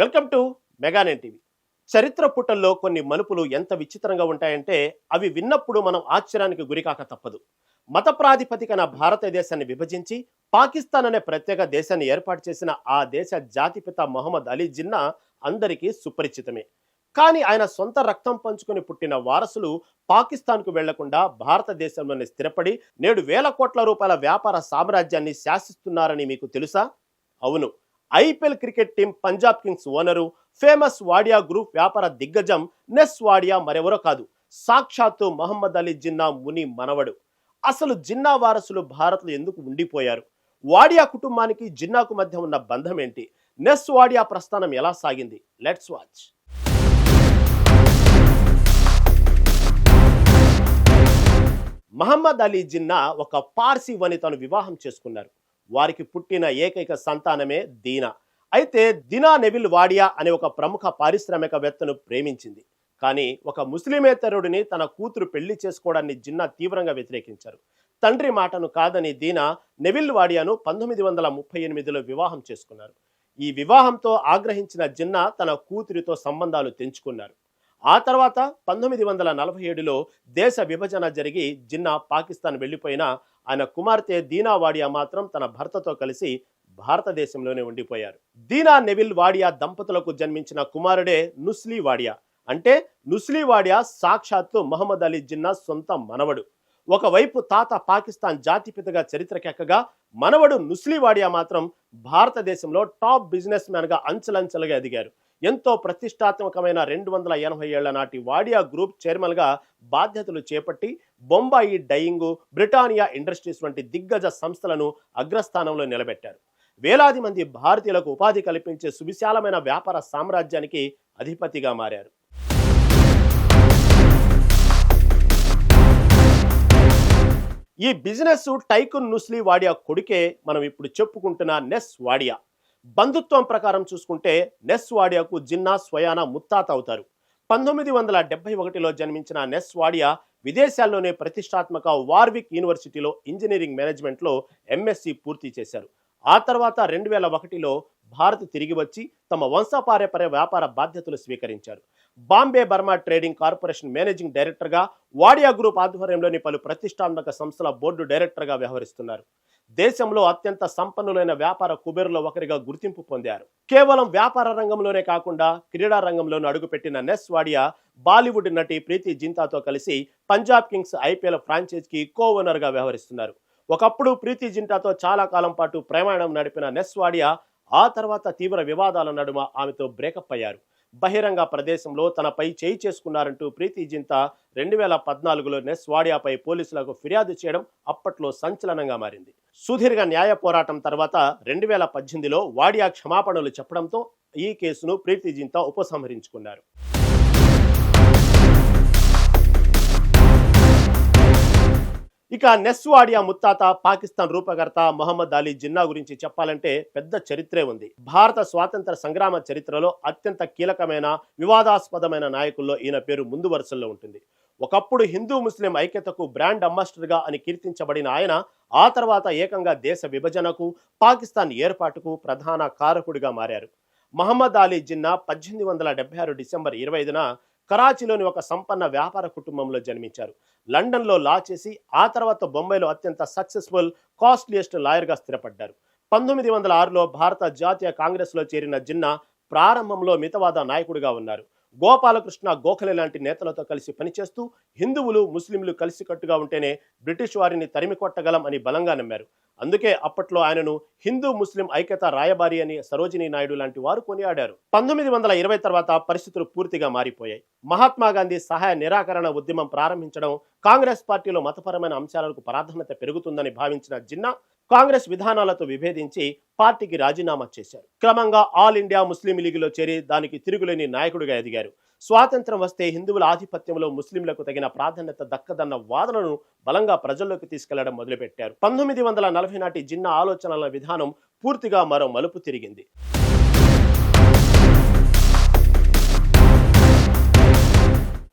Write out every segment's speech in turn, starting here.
Welcome to మెగానెన్ TV. చరిత్ర పుటల్లో కొన్ని మలుపులు ఎంత విచిత్రంగా ఉంటాయంటే అవి విన్నప్పుడు మనం ఆశ్చర్యానికి గురికాక తప్పదు. మత ప్రాతిపదికన భారతదేశాన్ని విభజించి పాకిస్తాన్ అనే ప్రత్యేక దేశాన్ని ఏర్పాటు చేసిన ఆ దేశ జాతిపిత మొహమ్మద్ అలీ జిన్నా అందరికీ సుపరిచితమే. కానీ ఆయన సొంత రక్తం పంచుకొని పుట్టిన వారసులు పాకిస్తాన్కు వెళ్లకుండా భారతదేశంలోనే స్థిరపడి నేడు వేల కోట్ల రూపాయల వ్యాపార సామ్రాజ్యాన్ని శాసిస్తున్నారని మీకు తెలుసా? అవును, IPL cricket team Punjab Kings owner, famous Wadia group వ్యాపార దిగ్గజం నెస్ వాడియా మరెవరో కాదు, సాక్షాత్తు మహమ్మద్ అలీ జిన్నా ముని మనవడు. అసలు జిన్నా వారసులు భారత్లో ఎందుకు ఉండిపోయారు? వాడియా కుటుంబానికి జిన్నాకు మధ్య ఉన్న బంధం ఏంటి? నెస్ వాడియా ప్రస్థానం ఎలా సాగింది? Let's watch. మహమ్మద్ అలీ జిన్నా ఒక పార్సీ వనితను వివాహం చేసుకున్నారు. వారికి పుట్టిన ఏకైక సంతానమే దీనా. అయితే దినా నెవిల్ వాడియా అనే ఒక ప్రముఖ పారిశ్రామికవేత్తను ప్రేమించింది. కానీ ఒక ముస్లిమేతరుడిని తన కూతురు పెళ్లి చేసుకోవడాన్ని జిన్నా తీవ్రంగా వ్యతిరేకించారు. తండ్రి మాటను కాదని దీనా నెవిల్ వాడియాను 1938లో వివాహం చేసుకున్నారు. ఈ వివాహంతో ఆగ్రహించిన జిన్నా తన కూతురితో సంబంధాలు తెంచుకున్నారు. ఆ తర్వాత 1947లో దేశ విభజన జరిగి జిన్నా పాకిస్తాన్ వెళ్లిపోయినా ఆయన కుమార్తె దీనా వాడియా మాత్రం తన భర్తతో కలిసి భారతదేశంలోనే ఉండిపోయారు. దీనా నెవిల్ వాడియా దంపతులకు జన్మించిన కుమారుడే నుస్లీ వాడియా. అంటే నుస్లీ వాడియా సాక్షాత్తు మహమ్మద్ అలీ జిన్నా సొంత మనవడు. ఒకవైపు తాత పాకిస్తాన్ జాతిపితగా చరిత్రకెక్కగా, మనవడు నుస్లీ వాడియా మాత్రం భారతదేశంలో టాప్ బిజినెస్ మ్యాన్ గా అంచెలంచెలుగా ఎదిగారు. ఎంతో ప్రతిష్టాత్మకమైన 280 ఏళ్ల నాటి వాడియా గ్రూప్ చైర్మన్ గా బాధ్యతలు చేపట్టి బొంబాయి డయింగ్, బ్రిటానియా ఇండస్ట్రీస్ వంటి దిగ్గజ సంస్థలను అగ్రస్థానంలో నిలబెట్టారు. వేలాది మంది భారతీయులకు ఉపాధి కల్పించే సువిశాలమైన వ్యాపార సామ్రాజ్యానికి అధిపతిగా మారారు. ఈ బిజినెస్ టైకున్ నుస్లీ వాడియా కొడుకే మనం ఇప్పుడు చెప్పుకుంటున్న నెస్ వాడియా. బంధుత్వం ప్రకారం చూసుకుంటే నెస్ వాడియాకు జిన్నా స్వయానా ముత్తాత అవుతారు. 1971లో జన్మించిన నెస్ వాడియా విదేశాల్లోనే ప్రతిష్టాత్మక వార్విక్ యూనివర్సిటీలో ఇంజనీరింగ్ మేనేజ్మెంట్లో ఎంఎస్సి పూర్తి చేశారు. ఆ తర్వాత 2001లో భారత్ తిరిగి వచ్చి తమ వంశపారంపర్య వ్యాపార బాధ్యతలు స్వీకరించారు. Bombay Burma trading corporation managing డైరెక్టర్గా, వాడియా గ్రూప్ ఆధ్వర్యంలోని పలు ప్రతిష్టాత్మక సంస్థల బోర్డు డైరెక్టర్గా వ్యవహరిస్తున్నారు. దేశంలో అత్యంత సంపన్నులైన వ్యాపార కుబేరులో ఒకరిగా గుర్తింపు పొందారు. కేవలం వ్యాపార రంగంలోనే కాకుండా క్రీడా రంగంలోనూ అడుగుపెట్టిన నెస్ వాడియా బాలీవుడ్ నటి ప్రీతి జింతాతో కలిసి పంజాబ్ కింగ్స్ ఐపీఎల్ ఫ్రాంచైజీకి కో ఓనర్ గా వ్యవహరిస్తున్నారు. ఒకప్పుడు ప్రీతి జింటాతో చాలా కాలం పాటు ప్రయాణం నడిపిన నెస్ వాడియా ఆ తర్వాత తీవ్ర వివాదాల నడుమ ఆమెతో బ్రేకప్ అయ్యారు. బహిరంగ ప్రదేశంలో తనపై చేయి చేసుకున్నారంటూ ప్రీతి జింతా 2014లో నెస్ వాడియాపై పోలీసులకు ఫిర్యాదు చేయడం అప్పట్లో సంచలనంగా మారింది. సుదీర్ఘ న్యాయ పోరాటం తర్వాత 2018లో వాడియా క్షమాపణలు చెప్పడంతో ఈ కేసును ప్రీతి జింతా ఉపసంహరించుకున్నారు. ఇక నెస్ వాడియా ముత్తాత పాకిస్తాన్ రూపకర్త మొహమ్మద్ అలీ జిన్నా గురించి చెప్పాలంటే పెద్ద చరిత్రే ఉంది. భారత స్వాతంత్ర సంగ్రామ చరిత్రలో అత్యంత కీలకమైన వివాదాస్పదమైన నాయకుల్లో ఈయన పేరు ముందు వరుసల్లో ఉంటుంది. ఒకప్పుడు హిందూ ముస్లిం ఐక్యతకు బ్రాండ్ అంబాసిడర్గా అని కీర్తించబడిన ఆయన ఆ తర్వాత ఏకంగా దేశ విభజనకు, పాకిస్తాన్ ఏర్పాటుకు ప్రధాన కారకుడిగా మారారు. మహమ్మద్ అలీ జిన్నా 1876 డిసెంబర్ 25న కరాచీలోని ఒక సంపన్న వ్యాపార కుటుంబంలో జన్మించారు. లండన్లో లా చేసి ఆ తర్వాత బొంబాయిలో అత్యంత సక్సెస్ఫుల్, కాస్ట్లీయెస్ట్ లాయర్గా స్థిరపడ్డారు. 1906లో భారత జాతీయ కాంగ్రెస్లో చేరిన జిన్నా ప్రారంభంలో మితవాద నాయకుడిగా ఉన్నారు. గోపాలకృష్ణ గోఖలే లాంటి నేతలతో కలిసి పనిచేస్తూ హిందువులు ముస్లింలు కలిసికట్టుగా ఉంటేనే బ్రిటిష్ వారిని తరిమి కొట్టగలం అని బలంగా నమ్మారు. అందుకే అప్పట్లో ఆయనను హిందూ ముస్లిం ఐక్యత రాయబారి అని సరోజినీ నాయుడు లాంటి వారు కొనియాడారు. 1920 తర్వాత పరిస్థితులు పూర్తిగా మారిపోయాయి. మహాత్మా గాంధీ సహాయ నిరాకరణ ఉద్యమం ప్రారంభించడం, కాంగ్రెస్ పార్టీలో మతపరమైన అంశాలకు ప్రాధాన్యత పెరుగుతుందని భావించిన జిన్నా కాంగ్రెస్ విధానాలతో విభేదించి పార్టీకి రాజీనామా చేశారు. క్రమంగా ఆల్ ఇండియా ముస్లిం లీగ్లో చేరి దానికి తిరుగులేని నాయకుడిగా ఎదిగారు. స్వాతంత్రం వస్తే హిందువుల ఆధిపత్యంలో ముస్లింలకు తగిన ప్రాధాన్యత దక్కదన్న వాదనను బలంగా ప్రజల్లోకి తీసుకెళ్లడం మొదలుపెట్టారు. 1940 నాటి జిన్నా ఆలోచనల విధానం పూర్తిగా మరో మలుపు తిరిగింది.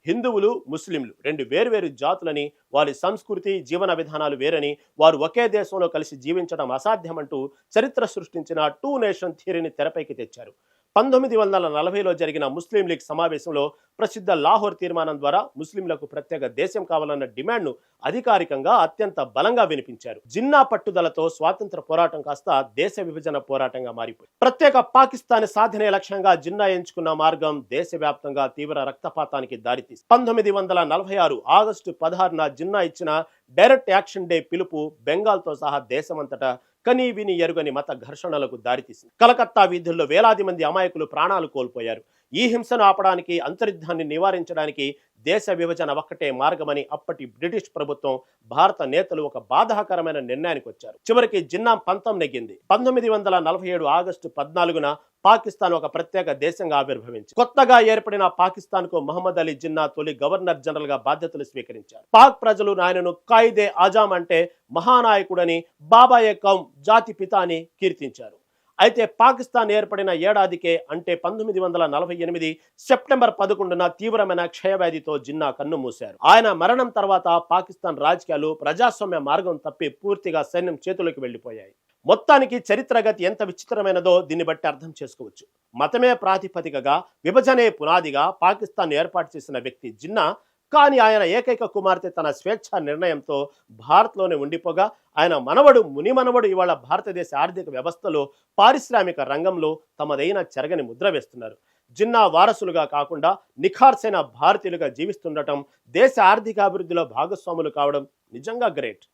హిందువులు ముస్లింలు రెండు వేర్వేరు జాతులని, వారి సంస్కృతి జీవన విధానాలు వేరని, వారు ఒకే దేశంలో కలిసి జీవించడం అసాధ్యమంటూ చరిత్ర సృష్టించిన టూ నేషన్ థియరీని తెరపైకి తెచ్చారు. 1940లో జరిగిన ముస్లిం లీగ్ సమావేశంలో ప్రసిద్ధ లాహోర్ తీర్మానం ద్వారా ముస్లింలకు ప్రత్యేక దేశం కావాలన్న డిమాండ్ను అధికారికంగా అత్యంత బలంగా వినిపించారు. జిన్నా పట్టుదలతో స్వాతంత్ర పోరాటం కాస్త దేశ విభజన పోరాటంగా మారిపోయింది. ప్రత్యేక పాకిస్తాన్ సాధనే లక్ష్యంగా జిన్నా ఎంచుకున్న మార్గం దేశవ్యాప్తంగా తీవ్ర రక్తపాతానికి దారితీసింది. 1946 ఆగస్టు 16న జిన్నా ఇచ్చిన డైరెక్ట్ యాక్షన్ డే పిలుపు బెంగాల్తో సహా దేశమంతటా కనీ విని ఎరుగని మత ఘర్షణలకు దారితీసింది. కలకత్తా వీధుల్లో వేలాది మంది అమాయకులు ప్రాణాలు కోల్పోయారు. ఈ హింసను ఆపడానికి, అంతర్యుద్ధాన్ని నివారించడానికి దేశ విభజన ఒక్కటే మార్గమని అప్పటి బ్రిటిష్ ప్రభుత్వం, భారత నేతలు ఒక బాధాకరమైన నిర్ణయానికి వచ్చారు. చివరికి జిన్నా పంతం నెగ్గింది. 1947 ఆగస్టు 14న పాకిస్తాన్ ఒక ప్రత్యేక దేశంగా ఆవిర్భవించింది. కొత్తగా ఏర్పడిన పాకిస్తాన్ కు మహమ్మద్ అలీ జిన్నా తొలి గవర్నర్ జనరల్ గా బాధ్యతలు స్వీకరించారు. పాక్ ప్రజలు ఆయనను ఖాయిదే ఆజాం అంటే మహానాయకుడని, బాబాయే కౌమ్ జాతి పిత అని కీర్తించారు. అయితే పాకిస్తాన్ ఏర్పడిన ఏడాదికే అంటే 1948 సెప్టెంబర్ 11న తీవ్రమైన క్షయవ్యాధితో జిన్నా కన్ను మూశారు. ఆయన మరణం తర్వాత పాకిస్తాన్ రాజకీయాలు ప్రజాస్వామ్య మార్గం తప్పి పూర్తిగా సైన్యం చేతులకు వెళ్లిపోయాయి. మొత్తానికి చరిత్రగతి ఎంత విచిత్రమైనదో దీన్ని బట్టి అర్థం చేసుకోవచ్చు. మతమే ప్రాతిపదికగా, విభజనే పునాదిగా పాకిస్తాన్ ఏర్పాటు చేసిన వ్యక్తి జిన్నా. కానీ ఆయన ఏకైక కుమార్తె తన స్వేచ్ఛ నిర్ణయంతో భారత్లోనే ఉండిపోగా, ఆయన మునిమనవడు ఇవాళ భారతదేశ ఆర్థిక వ్యవస్థలో, పారిశ్రామిక రంగంలో తమదైన చెరగని ముద్ర వేస్తున్నారు. జిన్నా వారసులుగా కాకుండా నిఖార్సైన భారతీయులుగా జీవిస్తుండటం, దేశ ఆర్థిక అభివృద్ధిలో భాగస్వాములు కావడం నిజంగా గ్రేట్.